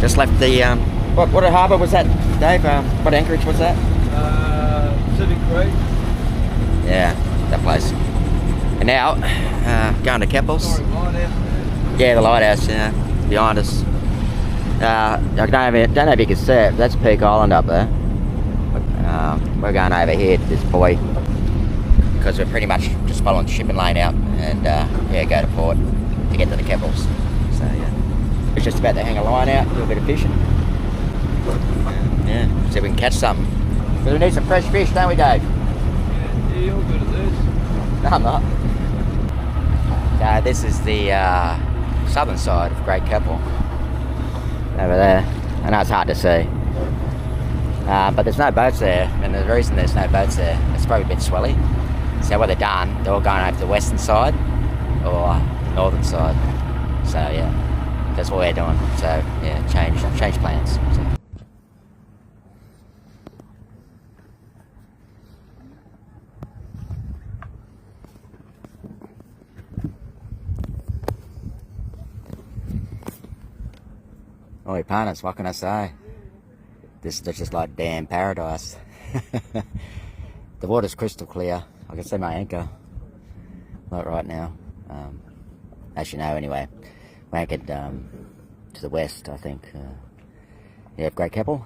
Just left the, what harbour was that, Dave? What anchorage was that? Pacific Creek. Yeah, that place. And now, going to Keppel's. Yeah, the lighthouse, behind us. I don't know if you can see it, that's Peak Island up there. We're going over here to this buoy because we're pretty much just following the shipping lane out and go to port to get to the Keppels. So yeah, it's just about to hang a line out, do a bit of fishing. Yeah, see if we can catch something. Because we need some fresh fish, don't we, Dave? Yeah, you're good at this. No, I'm not. So this is the southern side of Great Keppel. Over there. I know it's hard to see. But there's no boats there, and the reason there's no boats there, it's probably a bit swelly. So what they've done, they're all going over to the western side or the northern side. So yeah, that's what we're doing. So yeah, change plans. So. Oh, partners, what can I say? This is just like damn paradise. The water's crystal clear. I can see my anchor. Like right now. As you know, anyway. We're anchored to the west, I think. Yeah, Great Keppel.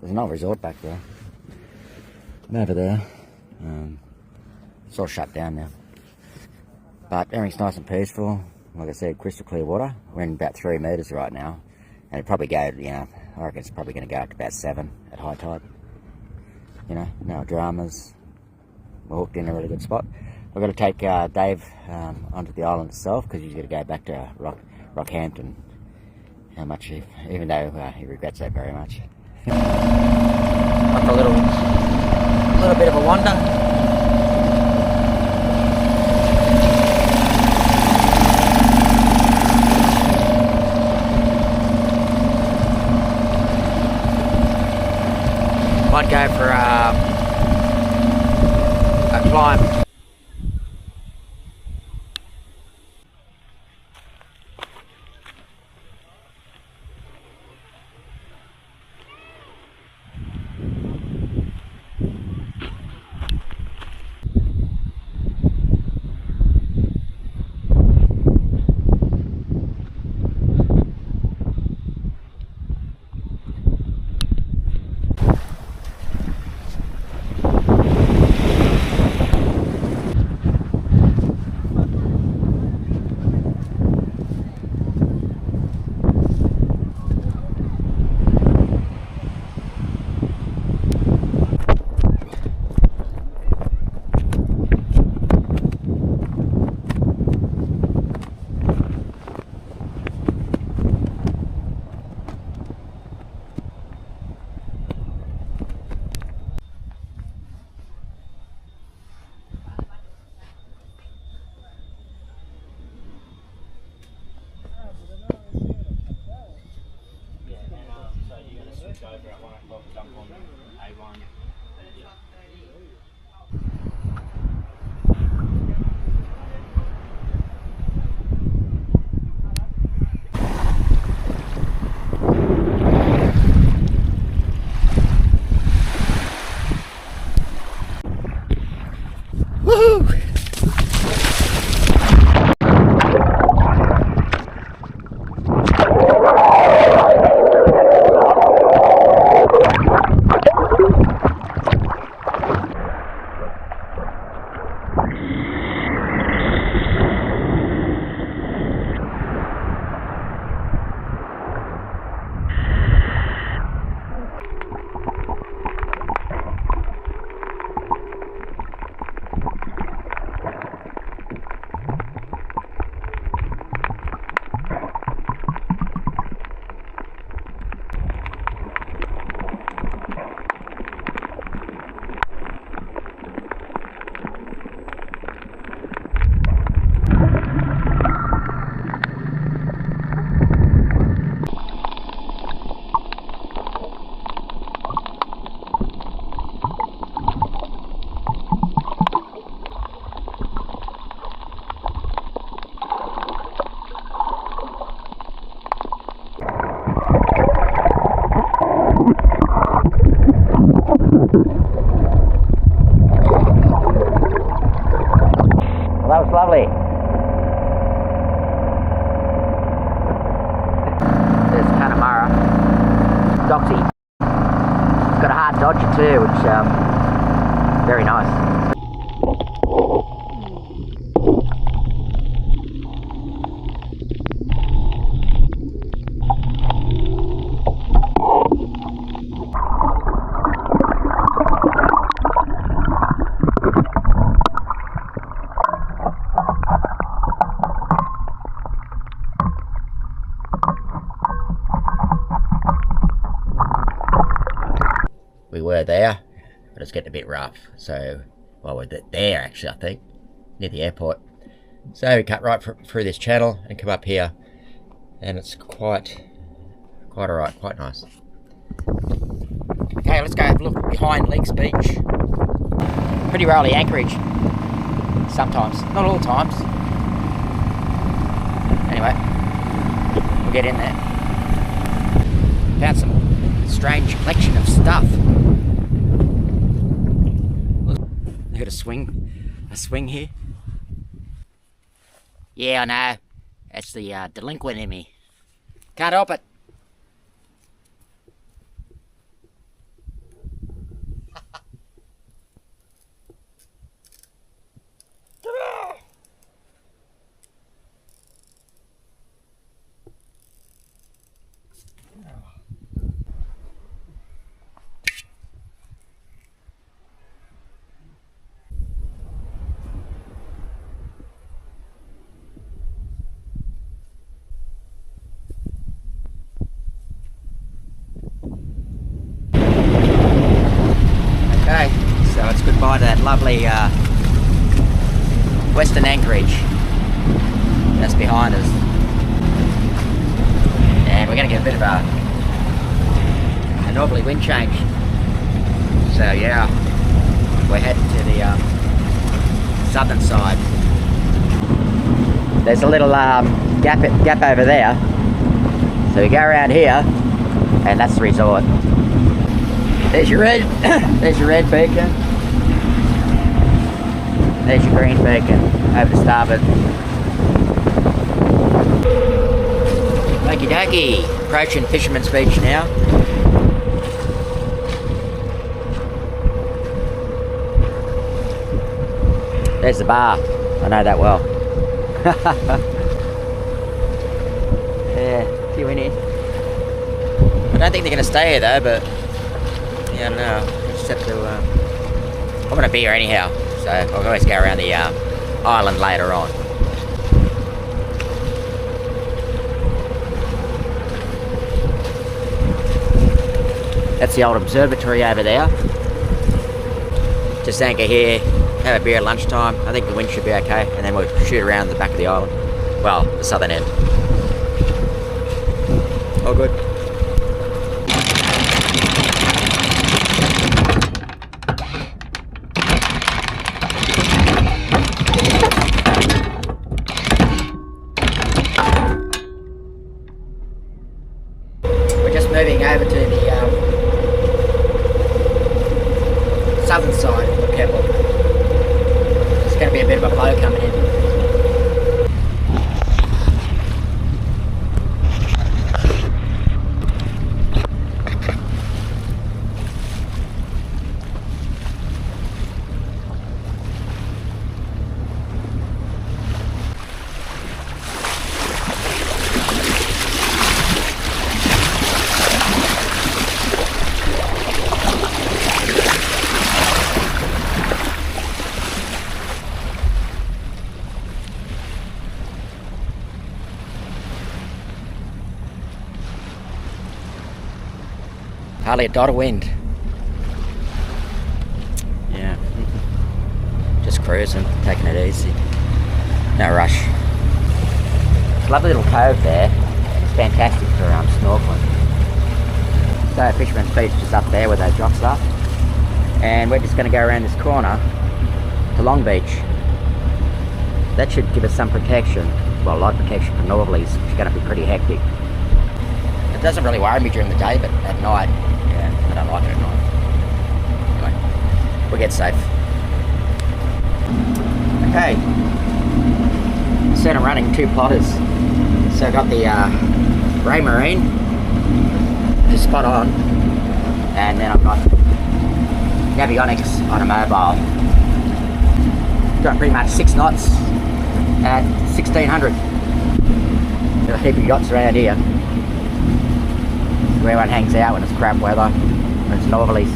There's an old resort back there. And over there. It's all shut down now. But everything's nice and peaceful. Like I said, crystal clear water. We're in about 3 meters right now. And it'll probably go, I reckon it's probably going to go up to about 7 at high tide. No dramas. We're hooked in a really good spot. We're going to take Dave onto the island itself because he's going to go back to Rockhampton. How much, even though he regrets that very much. Like a little bit of a wander. Might go for a climb. lovely. There's Connemara. Doxy. It's got a hard dodger too, which very nice. We were there, but it's getting a bit rough. So, well, we're there actually, I think, near the airport. So we cut right through this channel and come up here, and it's quite alright, quite nice. Okay, let's go have a look behind Leaks Beach. Pretty rarely anchorage, sometimes, not all times. Anyway, we'll get in there. Found some strange collection of stuff. Look at a swing here. Yeah, I know. That's the delinquent in me. Can't help it. Okay, so it's goodbye to that lovely western anchorage that's behind us, and we're going to get a bit of a northerly wind change. So yeah, we're heading to the southern side. There's a little gap over there, so we go around here, and that's the resort. There's your red, there's your red beacon. There's your green beacon over to starboard. Okie dokie, approaching Fisherman's Beach now. There's the bar, I know that well. Yeah, few in here. I don't think they're going to stay here though, but yeah, I don't know. I just have to. I'm going to be here anyhow, so I'll always go around the island later on. That's the old observatory over there. Just anchor here, have a beer at lunchtime. I think the wind should be okay, and then we'll shoot around the back of the island. Well, the southern end. All good. Moving over to the southern side of Keppel. There's going to be a bit of a flow coming in. Hardly a dot of wind. Yeah. Just cruising, taking it easy. No rush. Lovely little cove there. It's fantastic for snorkeling. So Fisherman's Beach is up there where those rocks are. And we're just going to go around this corner to Long Beach. That should give us some protection. Well, a lot of protection from northerlies, which is going to be pretty hectic. It doesn't really worry me during the day, but at night, yeah, I don't like it at night. Anyway, we'll get safe. Okay, said, I'm running 2 plotters. So I got the Ray Marine, just spot on, and then I've got Navionics on a mobile. Got pretty much 6 knots at 1600. Got a heap of yachts around here. Where everyone hangs out when it's crap weather, when it's northerlies.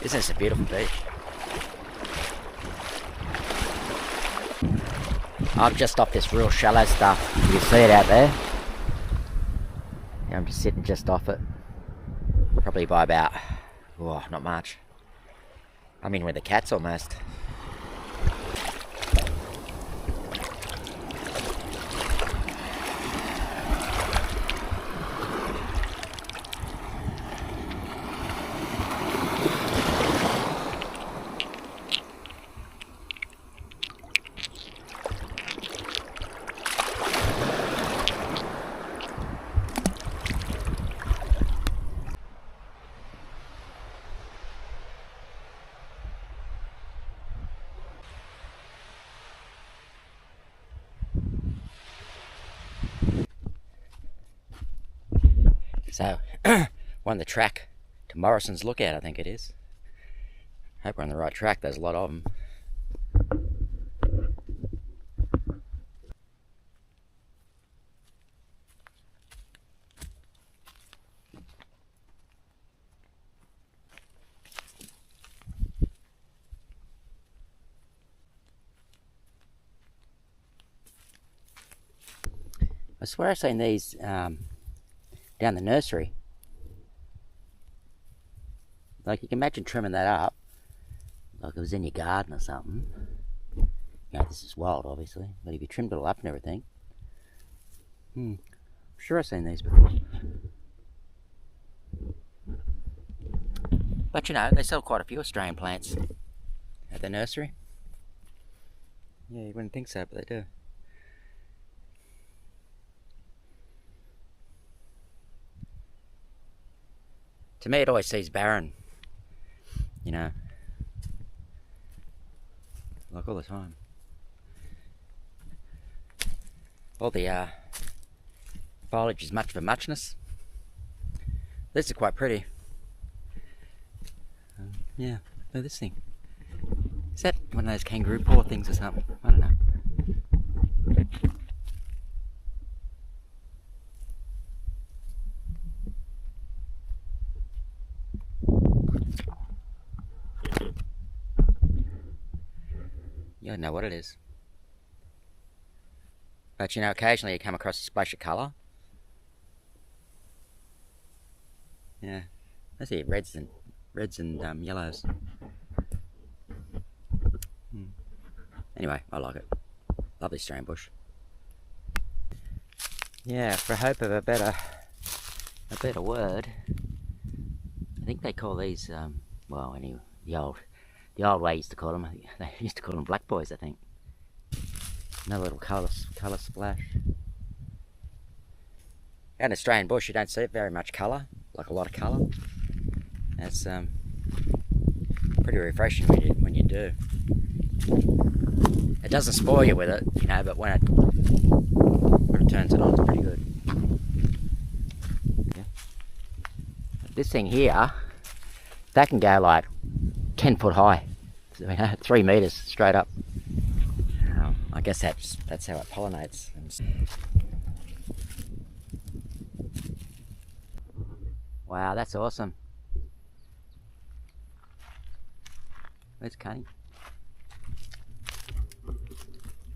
Isn't this a beautiful beach? I'm just off this real shallow stuff. You can see it out there. Yeah, I'm just sitting just off it. Probably by about, oh, not much. I'm in with the cats almost. So, won the track to Morrison's Lookout, I think it is. Hope we're on the right track, there's a lot of them. I swear I've seen these down the nursery. Like, you can imagine trimming that up like it was in your garden or something. You know, this is wild obviously, but if you trimmed it all up and everything. I'm sure I've seen these before. But you know, they sell quite a few Australian plants at the nursery. Yeah, you wouldn't think so, but they do. To me, it always seems barren, you know, like all the time. All the foliage is much of a muchness. These are quite pretty. Yeah, look at this thing. Is that one of those kangaroo paw things or something? I don't know. You don't know what it is. But you know, occasionally you come across a splash of colour. Yeah, I see reds and yellows. Anyway, I like it. Lovely Australian bush. Yeah, for hope of a better word, I think they call these well, anyway, the old way used to call them. They used to call them black boys, I think. Another little colour splash. Out in Australian bush, you don't see very much colour, like a lot of colour. It's pretty refreshing when you do. It doesn't spoil you with it, you know, but when it turns it on, it's pretty good. Yeah. This thing here, that can go like 10 foot high, so, you know, 3 meters straight up. I guess that's how it pollinates. Wow, that's awesome. Where's Cunny?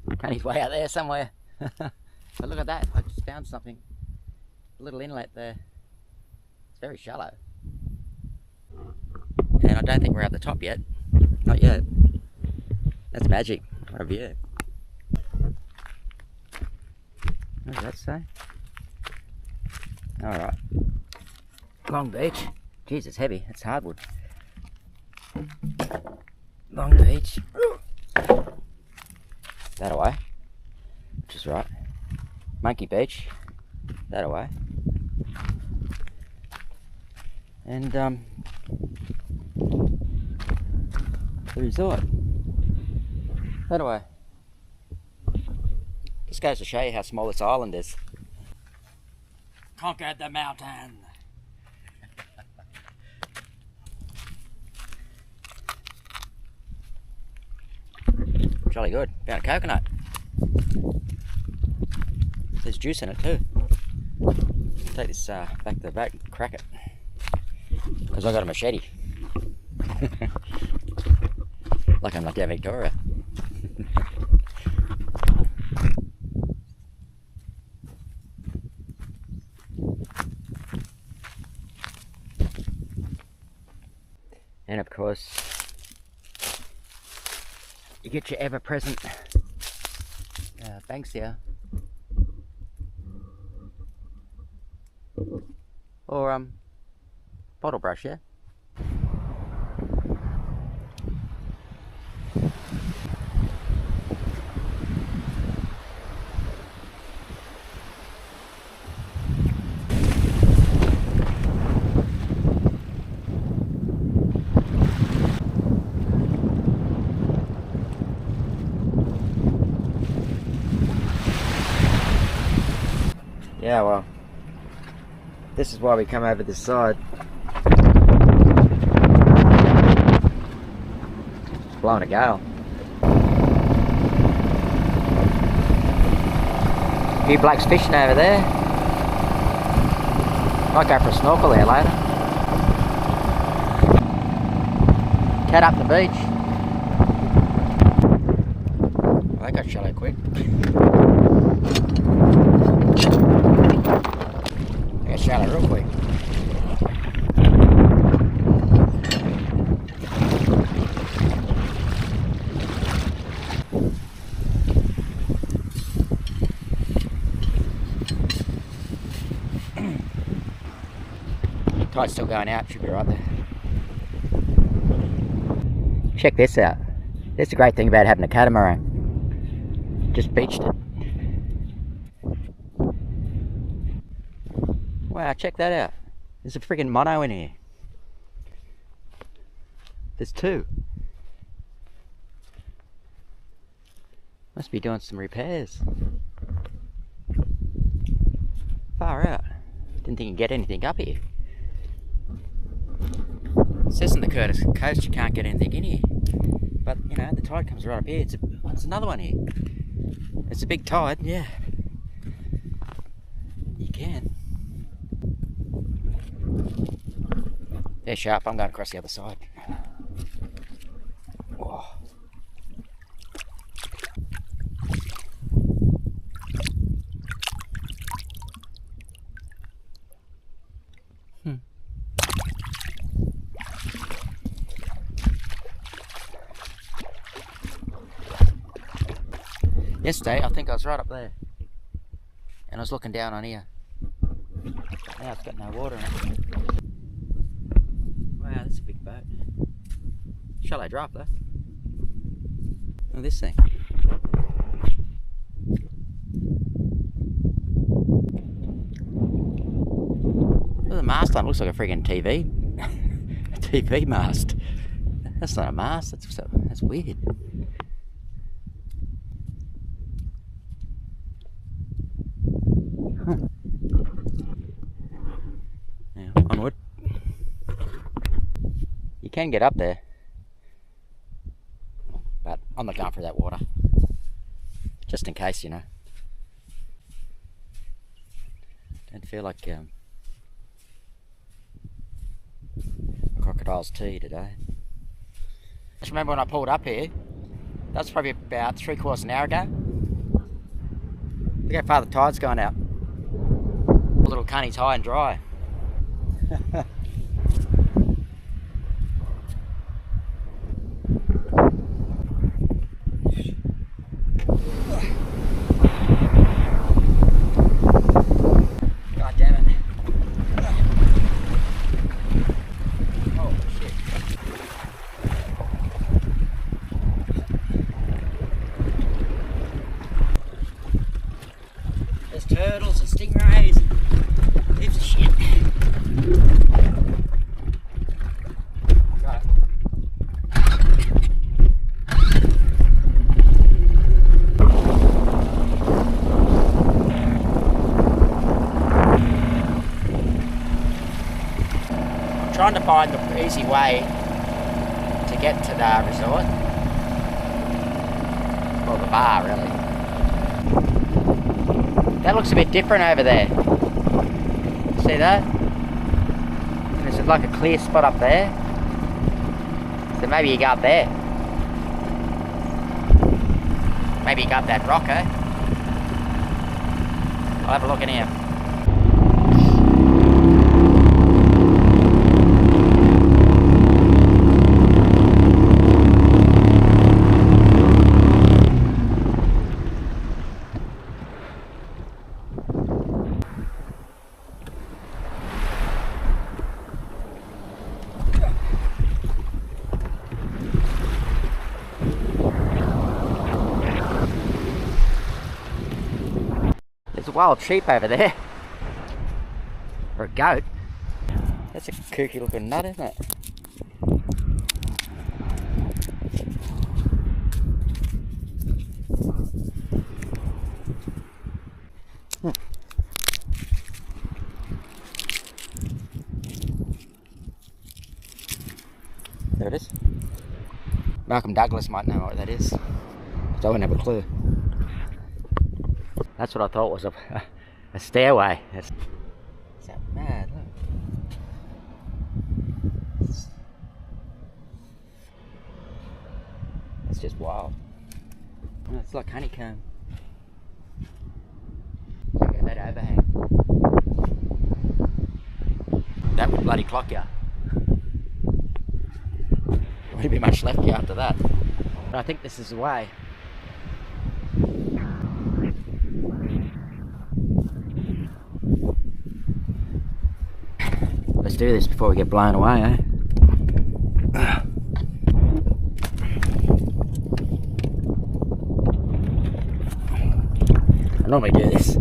Cunny's way out there somewhere. But look at that, I just found something. A little inlet there. It's very shallow. And I don't think we're at the top yet. Not yet. That's magic. What a view. What does that say? Alright. Long Beach. Jeez, it's heavy. It's hardwood. Long Beach. that away, which is right. Monkey Beach, that away. And the resort, that away. Just goes to show you how small this island is. Conquered the mountain. Jolly good. Found a coconut. There's juice in it too. Take this back to the boat and crack it. Because I got a machete. Like I'm not down Victoria. And of course, you get your ever-present banks here. Or bottle brush, yeah? Yeah, well, this is why we come over this side. It's blowing a gale. A few blokes fishing over there. Might go for a snorkel there later. Cat up the beach. Well, they got shallow quick. They got shallow real quick. Tide's still going out, should be right there. Check this out. That's the great thing about having a catamaran. Just beached it. Wow, check that out. There's a friggin' mono in here. There's two. Must be doing some repairs. Far out. Didn't think you'd get anything up here. It says on the Curtis coast you can't get anything in here. But, you know, the tide comes right up here. It's another one here. It's a big tide, yeah. You can. They're sharp. I'm going across the other side. Whoa. Yesterday, I think I was right up there. And I was looking down on here. Now it's got no water in it. Wow, that's a big boat. Shallow drop though. Look at this thing. Look at the mast on it. Looks like a friggin' TV. A TV mast. That's not a mast. That's weird. Huh. Now, onward. You can get up there, but I'm not going for that water, just in case, you know. Don't feel like a crocodile's tea today. Just remember when I pulled up here, that was probably about 3/4 an hour ago. Look how far the tide's gone out. The little cunny's high and dry. God damn it. Oh shit. trying to find the easy way to get to the resort. Well, the bar, really. That looks a bit different over there. See that? And there's like a clear spot up there. So maybe you go up there. Maybe you go up that rock, eh? I'll have a look in here. There's a wild sheep over there. Or a goat. That's a kooky looking nut, isn't it? There it is. Malcolm Douglas might know what that is. I wouldn't have a clue. That's what I thought was a stairway. Is that mad? Look. It's just wild. Oh, it's like honeycomb. Look at that overhang. That would bloody clock you. Wouldn't be much left here after that. But I think this is the way. Let's do this before we get blown away, eh? I normally do this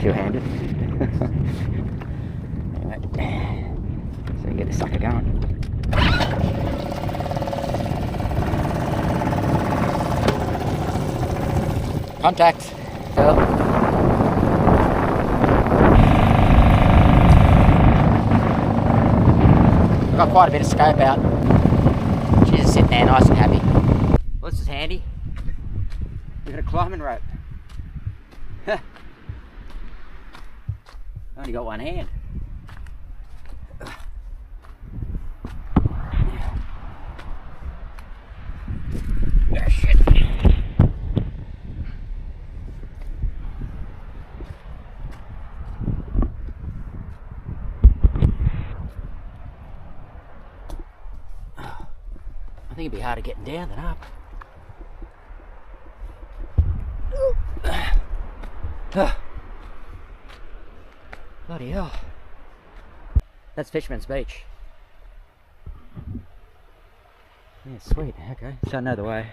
two-handed. Anyway, so we can get this sucker going. Contact. Go. Got quite a bit of scope out. She's just sitting there nice and happy. Well, this is handy. We've got a climbing rope. Only got one hand. Oh, shit. I think it'd be harder getting down than up. Bloody hell. That's Fisherman's Beach. Yeah, sweet. Okay, so I know the way.